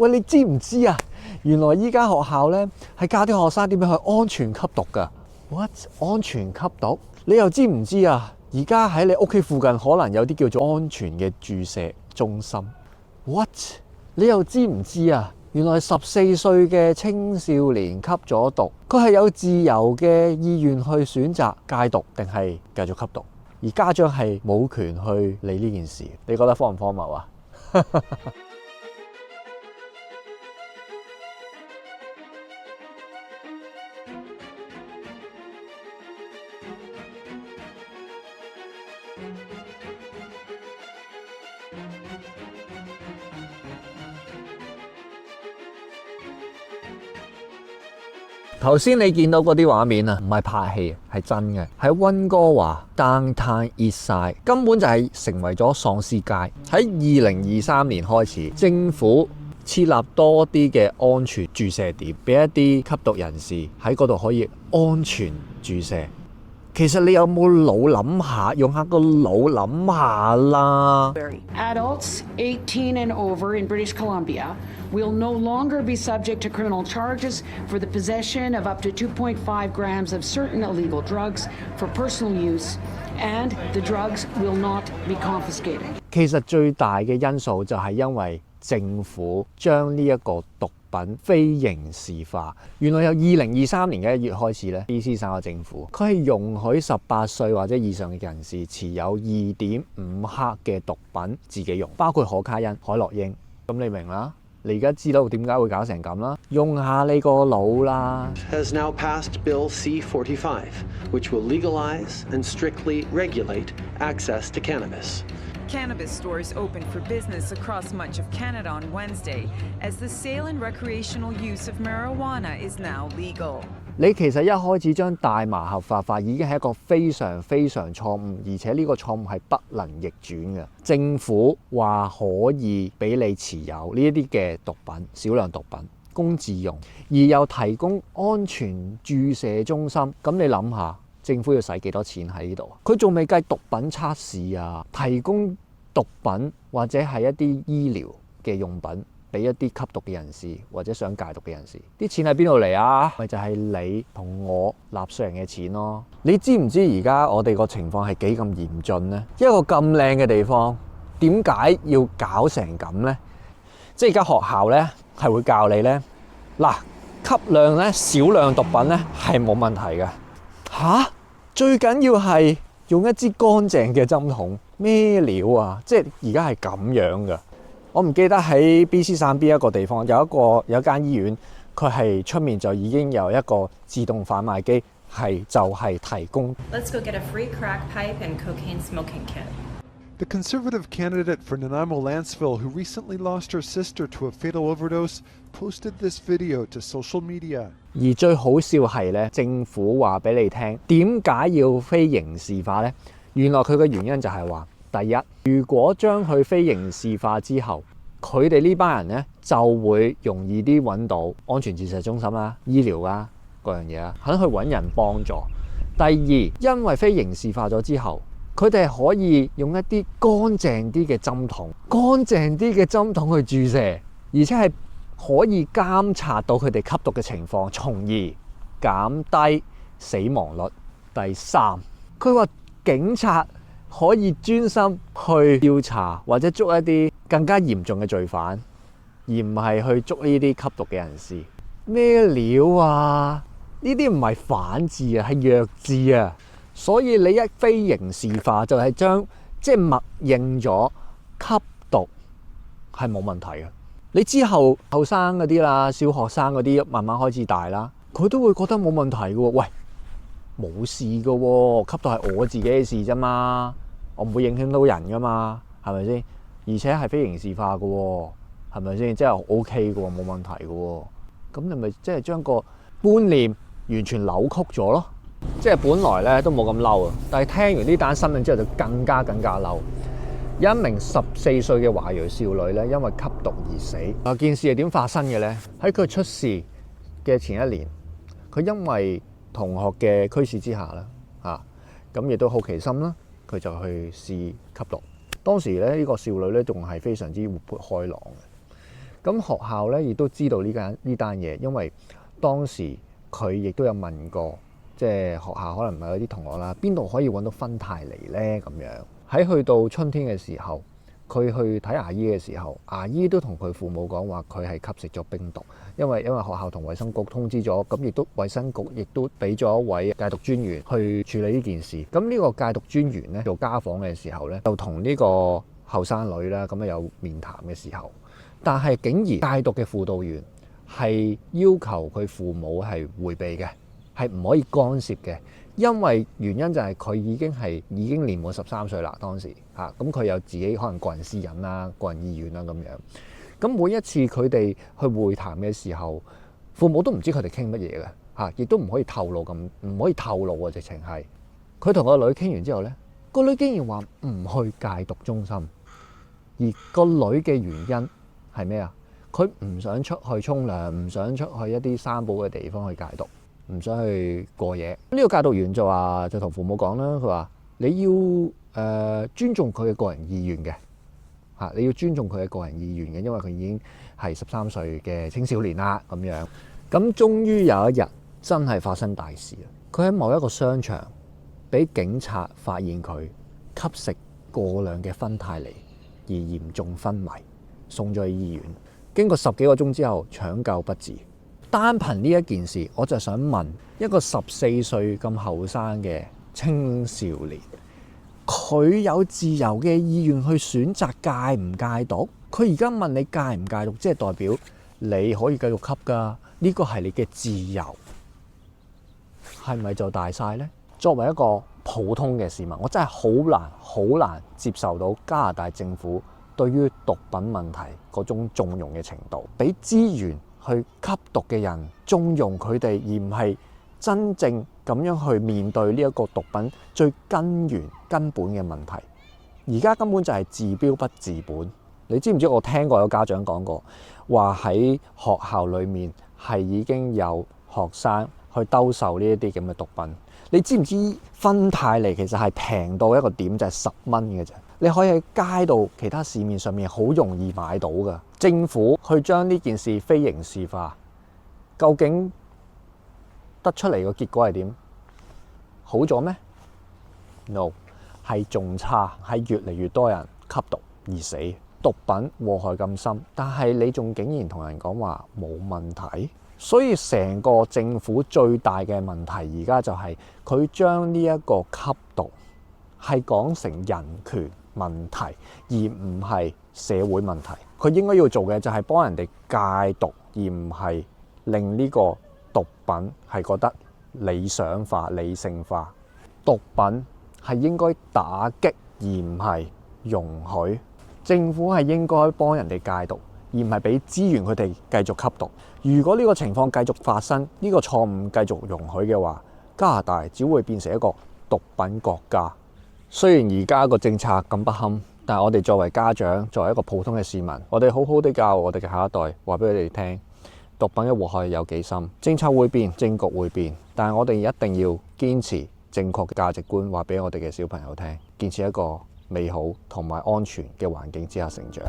喂，你知唔知啊？原來依間學校咧係教啲學生點樣去安全吸毒㗎。What？ 安全吸毒？你又知唔知啊？而家喺你屋企附近可能有啲叫做安全嘅注射中心。What？ 你又知唔知啊？原來14歲嘅青少年吸咗毒，佢係有自由嘅意願去選擇戒毒定係繼續吸毒，而家長係冇權去理呢件事。你覺得荒唔荒謬啊？頭先你見到嗰啲畫面啊，唔係拍戲，係真嘅。喺溫哥華 Downtown Eastside 根本就係成為咗喪屍街。喺2023年開始，政府設立多啲嘅安全注射點，俾一啲吸毒人士喺嗰度可以安全注射。其實你有冇腦諗下，用下個腦諗下啦。Adults 18 and over in British Columbia will no longer be subject to criminal charges for the possession of up to 2.5 grams of certain illegal drugs for personal use, and the drugs will not be confiscated. 其實最大嘅因素就係因為政府將呢一個毒品非刑事化。原來由2023年嘅1月開始咧，BC 省嘅政府佢係容許18歲或者以上嘅人士持有2.5克嘅毒品自己用，包括可卡因、海洛因。咁你明啦？你而家知道點解會搞成咁啦？用下你個腦啦。Has now passed Bill C-45, which will legalize and strictly regulate access to cannabis. Cannabis stores opened for business across much of Canada on Wednesday, as the sale and recreational use of marijuana is now legal. 你其實一開始將大麻合法化已經係一個非常非常錯誤，而且呢個錯誤係不能逆轉嘅。政府話可以俾你持有呢一啲嘅毒品，少量毒品供自用，而又提供安全注射中心。咁你諗下，政府要使幾多錢喺呢度？佢仲未計毒品測試啊，提供毒品或者係一啲醫療嘅用品俾一啲吸毒嘅人士或者想戒毒嘅人士，啲錢喺邊度嚟啊？咪就係你同我納稅人嘅錢咯。你知唔知而家我哋個情況係幾咁嚴峻呢？一個咁靚嘅地方，點解要搞成咁呢？即係而家學校咧係會教你咧，嗱，吸量咧少量毒品咧係冇問題嘅。吓？最緊要係用一支乾淨嘅針筒，咩料啊？即係而家係咁樣㗎。我唔記得喺 BC 省邊一個地方有一間醫院，佢係出面就已經有一個自動販賣機，就係提供。Let's go get a free crack pipe and cocaine smoking kit. The Conservative candidate for Nanaimo Lanceville, who recently lost her sister to a fatal overdose, posted this video to social media. 而最好笑係咧，政府話俾你聽點解要非刑事化呢？原來佢嘅原因就係話，第一，如果將佢非刑事化之後，佢哋呢班人咧就會容易啲揾到安全注射中心啦、醫療啦嗰樣嘢啦，肯去揾人幫助。第二，因為非刑事化咗之後，佢哋可以用一啲乾淨啲嘅針筒去注射，而且係可以監察到佢哋吸毒嘅情況，從而減低死亡率。第三，佢話警察可以專心去調查或者捉一啲更加嚴重嘅罪犯，而唔係去捉呢啲吸毒嘅人士。咩料啊？呢啲唔係反智啊，係弱智啊！所以你一非刑事化就係將即係默認咗吸毒係冇問題嘅。你之後後生嗰啲啦，小學生嗰啲慢慢開始大啦，佢都會覺得冇問題嘅喎。喂，冇事嘅喎，吸毒係我自己嘅事啫嘛，我唔會影響到人噶嘛，係咪先？而且係非刑事化嘅喎，係咪先？即係 OK 嘅喎，冇問題嘅喎。咁你咪即係將個觀念完全扭曲咗咯。即係本來咧都冇咁嬲啊，但係聽完呢單新聞之後就更加嬲。有一名14歲嘅華裔少女咧，因為吸毒而死。件事係點發生嘅咧？喺佢出事嘅前一年，佢因為同學嘅驅使之下啦，咁亦都好奇心啦，佢就去試吸毒。當時咧呢個少女咧仲係非常之活潑開朗嘅。咁學校咧亦都知道呢單嘢，因為當時佢亦都有問過，即係學校可能唔係有啲同學啦，邊度可以揾到芬太尼咧咁樣。喺去到春天嘅時候，佢去睇牙醫嘅時候，牙醫都同佢父母講話佢係吸食咗冰毒，因為學校同衛生局通知咗，咁亦都衛生局亦都俾咗一位戒毒專員去處理呢件事。咁呢個戒毒專員咧做家訪嘅時候咧，就同呢個後生女啦咁有面談嘅時候，但係竟然戒毒嘅輔導員係要求佢父母係迴避嘅，係唔可以干涉嘅。因為原因就係佢已經年滿13歲啦，當時嚇，咁佢有自己可能個人私隱啦、個人意願啦咁樣。咁每一次佢哋去會談嘅時候，父母都唔知佢哋傾乜嘢嘅嚇，亦都唔可以透露啊！直情係佢同個女傾完之後咧，個女竟然話唔去戒毒中心，而個女嘅原因係咩啊？佢唔想出去沖涼，唔想出去一啲山堡嘅地方去戒毒。唔想去過夜，呢個戒毒員就同父母講啦，佢話你要尊重佢嘅個人意願嘅嚇，你要尊重佢嘅個人意願嘅，因為佢已經係13歲嘅青少年啦咁樣。咁終於有一日真係發生大事啦！佢喺某一個商場俾警察發現佢吸食過量嘅芬太尼而嚴重昏迷，送咗去醫院，經過10幾個鐘之後搶救不治。單憑呢一件事，我就想問一個14歲咁後生嘅青少年，佢有自由嘅意願去選擇戒唔戒毒？佢而家問你戒唔戒毒，即係代表你可以繼續吸㗎，呢個係你嘅自由，係咪就大晒呢？作為一個普通嘅市民，我真係好難接受到加拿大政府對於毒品問題嗰種縱容嘅程度，俾資源去吸毒嘅人縱容佢哋，而唔係真正咁樣去面對呢一個毒品最根本嘅問題。而家根本就係治標不治本。你知唔知我聽過有家長講過，話喺學校裏面係已經有學生去兜售呢一啲咁嘅毒品。你知唔知芬太尼其實係平到一個點，就係10蚊嘅啫。你可以喺街度其他市面上面好容易買到㗎。政府去將呢件事非刑事化，究竟得出嚟個結果係點？好咗咩 ？No， 係仲差，係越嚟越多人吸毒而死。毒品禍害咁深，但係你仲竟然同人講話冇問題，所以成個政府最大嘅問題而家就係佢將呢一個吸毒係講成人權問題，而唔係社會問題。佢應該要做嘅就係幫人哋戒毒，而唔係令呢個毒品係覺得理想化、理性化。毒品係應該打擊，而唔係容許。政府係應該幫人哋戒毒，而唔係俾資源佢哋繼續吸毒。如果呢個情況繼續發生，呢個錯誤繼續容許嘅話，加拿大只會變成一個毒品國家。雖然而家個政策咁不堪，但係我哋作為家長，作為一個普通嘅市民，我哋好好地教我哋嘅下一代，話俾佢哋聽，毒品嘅禍害有幾深。政策會變，政局會變，但係我哋一定要堅持正確嘅價值觀，話俾我哋嘅小朋友聽，建設一個美好同埋安全嘅環境之下成長。